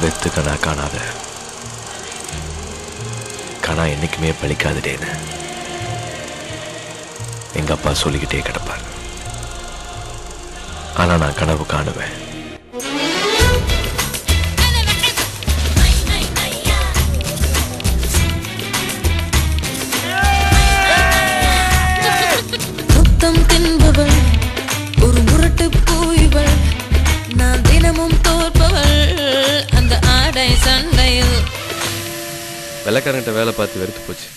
வெத்து கணா காணாத கணா என்னைக்குமே பலிக்காதுடேன்னு எங்க அப்பா சொல்லிக்கிட்டே கிடப்பார். ஆனா நான் கனவு காணுவேன். முத்தம் தின்பவள் ஒரு முரட்டு பூய்வள், நான் தினமும் தோற்பவள் அந்த ஆடை சண்டையில். வெள்ளக்காரன்கிட்ட வேலை பார்த்து வெறுத்து போச்சு.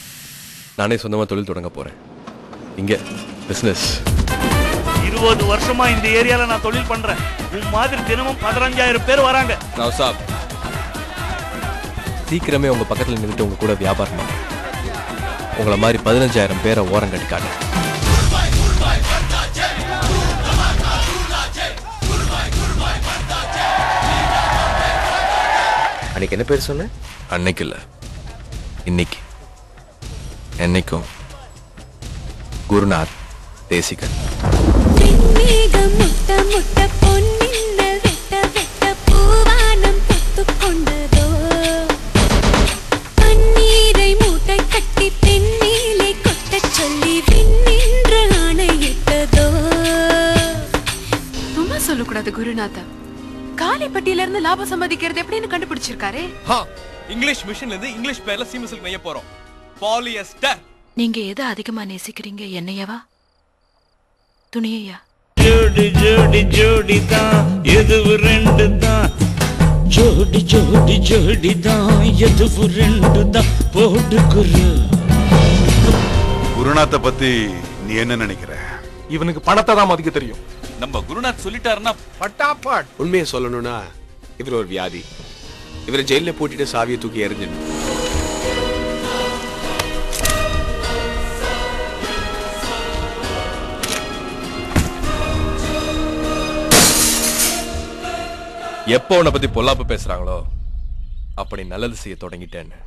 நானே சொந்தமா தொழில் தொடங்க போறேன். இங்க பிசினஸ். 20 வருஷமா இந்த ஏரியால நான் தொழில் பண்றேன். உன் மாதிரி தினமும் 15,000 பேர் வராங்க. சாப் சீக்கிரமே உங்க பக்கத்துல நின்றுட்டு உங்க கூட வியாபாரம் பண்ண உங்களை மாதிரி 15,000 பேரை ஓரம் கட்டிக்காங்க. அன்னைக்கு என்ன பேர் சொன்ன? அன்னைக்கு இல்ல, இன்னைக்கு. என்னைக்கும் குருநாத் தேசிகன். முட்ட முட்ட பொன்னின்ன வெட்ட வெட்ட பூவானம் தொட்டு கொண்டதோ, பன்னீரை மூட்டை கட்டி தென்னிலை கொட்டச் சொல்லி விண்ணின்ற ஆணையிட்டதோ. சும்மா சொல்லக்கூடாது குருநாதா. காலிப்பட்டியில இருந்து லாபம் சம்பாதிக்கிறது எப்படின்னு கண்டுபிடிச்சிருக்காரு. இங்கிலீஷ் மிஷன்ல இருந்து இங்கிலீஷ் பேர்ல சீமசில்க் நெய்ய போறோம். பாலியஸ்டர். நீங்க எதை அதிகமா நேசிக்கிறீங்க, என்னையவா துணியையா? ஜோடி ஜோடி ஜோடி தான், எதுவு ரெண்டு தான். ஜோடி ஜோடி ஜோடி தான், எதுவு ரெண்டு தான். போடு குரு. குருநாத்தை பத்தி நீ என்ன நினைக்கிற? இவனுக்கு பணத்தை தான் மதிக்க தெரியும். நம்ம குருநாத் சொல்லிட்டாருன்னா பட்டாப்பாட். உண்மையை சொல்லணும்னா இவர் ஒரு வியாதி. இவரை ஜெயில போட்டுட்டு சாவியை தூக்கி எறிஞ்சிடணும். எப்போ உன்னை பத்தி பொல்லாப்பு பேசுறாங்களோ அப்படி நல்லது செய்ய தொடங்கிட்டேன்னு